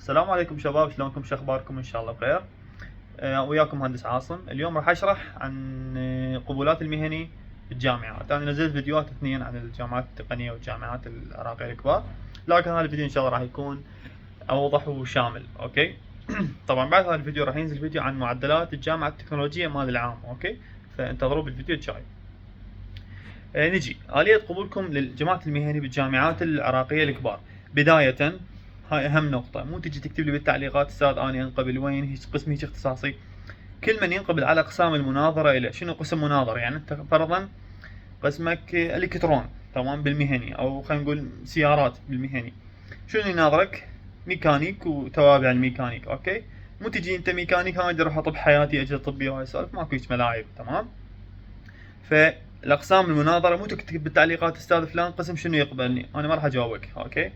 السلام عليكم شباب، شلونكم؟ شو اخباركم؟ ان شاء الله بخير. وياكم مهندس عاصم. اليوم راح اشرح عن قبولات المهني بالجامعات. انا نزلت فيديوهات اثنين عن الجامعات التقنيه والجامعات العراقيه الكبار، لكن هذا الفيديو ان شاء الله راح يكون اوضح وشامل. اوكي. طبعا بعد هذا الفيديو راح ينزل فيديو عن معدلات الجامعه التكنولوجيه مال العام. اوكي، فانتظروا بالفيديو الجاي. نجي آلية قبولكم للجامعة المهني بالجامعات العراقية الكبار. بداية، هاي أهم نقطة، مو تجي تكتب لي بالتعليقات أستاذ أنا أنقبل وين هيك قسم هيك اختصاصي. كل من ينقبل على أقسام المناظرة إلى شنو قسم مناظرة، يعني أنت فرضا قسمك إلكترون تمام بالمهني، أو خلينا نقول سيارات بالمهني، شنو يناظرك؟ ميكانيك وتوابع الميكانيك. أوكي، مو تجي أنت ميكانيك ها أروح أطب حياتي أجهزة طبية وهاي السوالف، ماكو هيك ملاعب. تمام. فالاقسام المناظره مو تكتب بالتعليقات استاذ فلان قسم شنو يقبلني، انا ما راح اجاوبك. اوكي.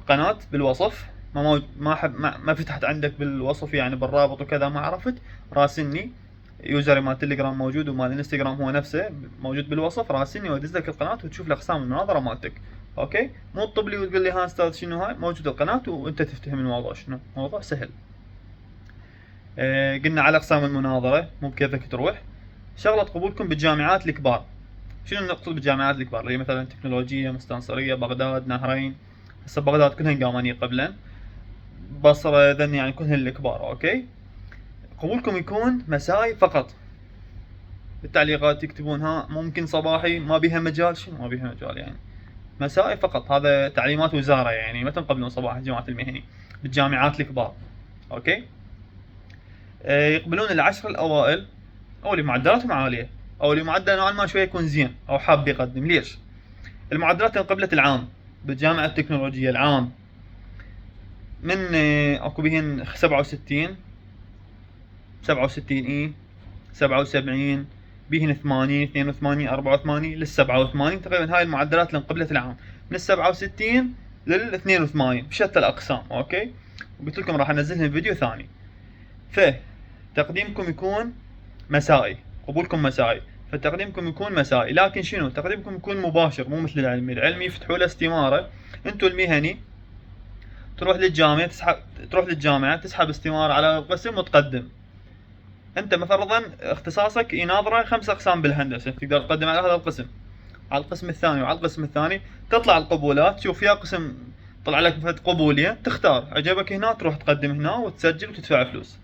قناه بالوصف ما فتحت عندك بالوصف، يعني بالرابط وكذا ما عرفت، راسلني. يوزري مال تليجرام موجود ومال انستغرام هو نفسه موجود بالوصف، راسلني وادز لك القناه وتشوف الاقسام المناظره مالتك. اوكي، مو تطب لي وتقول لي ها استاذ شنو هاي، موجود القناه وانت تفتهم الموضوع شنو، موضوع سهل. قلنا على اقسام المناظره مو بكيفك تروح. شغله قبولكم بالجامعات الكبار. شنو نقصد بالجامعات الكبار؟ اللي مثلا تكنولوجية، مستنصرية، بغداد، نهرين. هسه بغداد كلهن قامانية قبلا، بصرة، ذن يعني كلهن الكبار. اوكي. قبولكم يكون مسائي فقط. بالتعليقات يكتبون ها ممكن صباحي، ما بيها مجال. شنو ما بيها مجال يعني؟ مسائي فقط، هذا تعليمات وزارة، يعني ما تنقبلون صباح الجامعة المهني بالجامعات الكبار. اوكي. يقبلون العشر الاوائل، او اللي معدلاتهم عالية، او اللي معدل نوعا ما شوية يكون زين او حاب يقدم. ليش؟ المعدلات انقبلت العام بالجامعة التكنولوجية العام من اكو بهن 67، 67 اي، 77، بهن 80، 82، 84 لل 87 تقريبا. هاي المعدلات اللي انقبلت العام من ال 67 لل 82 بشتى الاقسام. اوكي، وقلت لكم راح انزلهم فيديو ثاني. فتقديمكم يكون مسائي، قبولكم مسائي، فتقديمكم يكون مسائي. لكن شنو؟ تقديمكم يكون مباشر، مو مثل العلمي. العلمي يفتحوا له استماره، انتم المهني تروح للجامعه تسحب استماره على القسم وتقدم. انت فرضا اختصاصك يناظره 5 اقسام بالهندسه، تقدر تقدم على هذا القسم، على القسم الثاني وعلى القسم الثاني. تطلع القبولات، تشوف يا قسم طلع لك قبوليه، تختار عجبك هنا تروح تقدم هنا وتسجل وتدفع فلوس.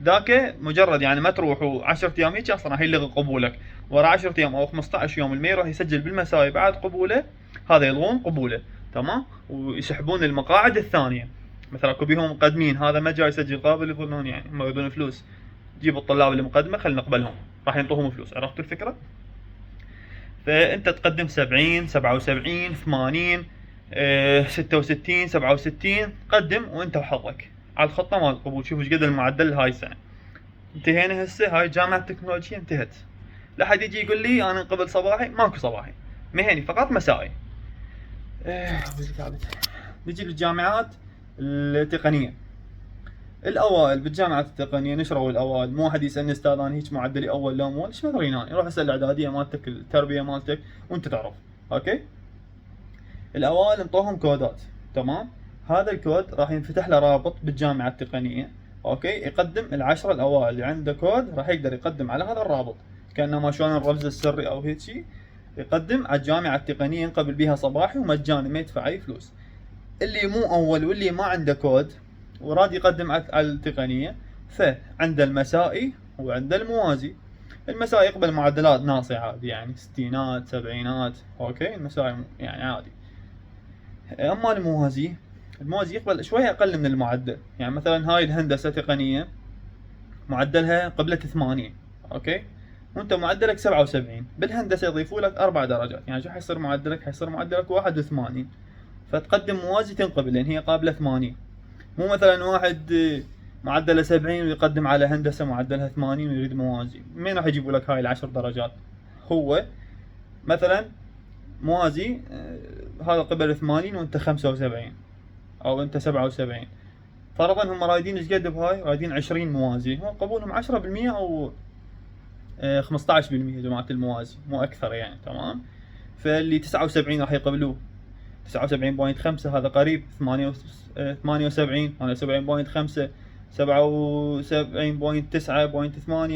ذاك مجرد يعني ما تروح 10 ايام هيك اصلا راح يلغي قبولك. ورا 10 ايام او 15 يوم المي راح يسجل بالمساوي بعد قبوله، هذا يلغون قبوله. تمام. ويسحبون المقاعد الثانيه. مثلا اكو بيهم مقدمين، هذا ما جاي يسجل قابل، يظنون يعني هم يبون فلوس. جيبوا الطلاب اللي مقدمه خلينا نقبلهم، راح ينطوهم فلوس. عرفتوا الفكره؟ فانت تقدم 70، 77، 80، 66، 67، قدم وانت وحظك على الخطه مال القبول. شوف ايش قد المعدل هاي السنه. انتهينا هسه، هاي جامعة التكنولوجيا انتهت. لا حد يجي يقول لي انا قبل صباحي، ماكو صباحي، مهني فقط مسائي. نجي للجامعات التقنية. الاوائل بالجامعات التقنية نشروا الاوائل. مو واحد يسالني استاذ انا هيك معدلي اول لا مو، ليش ما ادري انا؟ روح اسال الاعدادية مالتك، التربية مالتك، وانت تعرف. اوكي. الاوائل انطوهم كودات. تمام. هذا الكود راح ينفتح له رابط بالجامعة التقنية. اوكي، يقدم العشرة الاوائل اللي عنده كود راح يقدر يقدم على هذا الرابط، كانما شلون الرمز السري او هيك شيء. يقدم على الجامعة التقنية، ينقبل بها صباحي ومجاني ما يدفع اي فلوس. اللي مو اول واللي ما عنده كود وراد يقدم على التقنية، فعنده المسائي وعنده الموازي. المسائي يقبل معدلات ناصعة عادي، يعني ستينات، سبعينات. اوكي، المسائي يعني عادي. اما الموازي، الموازي يقبل شوية اقل من المعدل. يعني مثلا هاي الهندسة تقنية معدلها قبلت 80. اوكي، وانت معدلك 77. بالهندسة يضيفوا لك 4 درجات، يعني شو حيصير معدلك؟ حيصير معدلك 81. فتقدم موازي تنقبل لان هي قابلة 80. مو مثلا واحد معدله 70 ويقدم على هندسة معدلها 80 ويريد موازي، مين راح يجيبوا لك هاي ال10 درجات؟ هو مثلا موازي هذا قبل 80 وانت 75 او انت 77. فرضا هم رايدين ايش قد بهاي؟ رايدين 20 موازي، هو قبولهم 10% او 15% جماعة الموازي، مو اكثر يعني. تمام. فاللي 79 راح يقبلوه، 79.5 هذا قريب، 78 78.5 77.9.8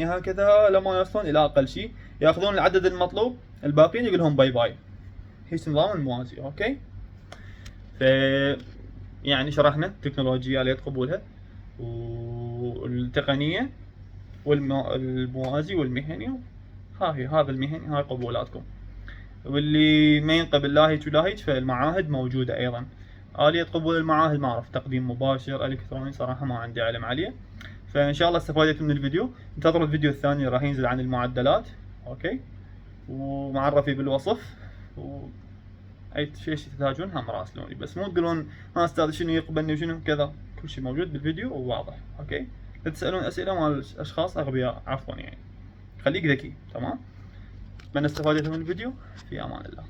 هكذا لما يوصلون الى اقل شيء ياخذون العدد المطلوب، الباقيين يقول لهم باي باي. هيك نظام الموازي. اوكي، ف يعني شرحنا التكنولوجيا آلية قبولها والتقنية والموازي والمهني. هذا المهني، هاي قبولاتكم. واللي ما ينقبل لا هيك ولا هيك فالمعاهد موجودة ايضا. آلية قبول المعاهد ما اعرف، تقديم مباشر الكتروني، صراحة ما عندي علم عليه. فان شاء الله استفادت من الفيديو. انتظروا الفيديو الثاني اللي راح ينزل عن المعدلات. اوكي، ومعرفي بالوصف، اي شيء تحتاجون هم راسلوني، بس مو تقولون ها استاذ شنو يقبلني وشنو كذا، كل شيء موجود بالفيديو وواضح. اوكي، لا تسالون اسئله مال اشخاص اغبياء، عفوا يعني. خليك ذكي. تمام، اتمنى استفادتوا من الفيديو. في امان الله.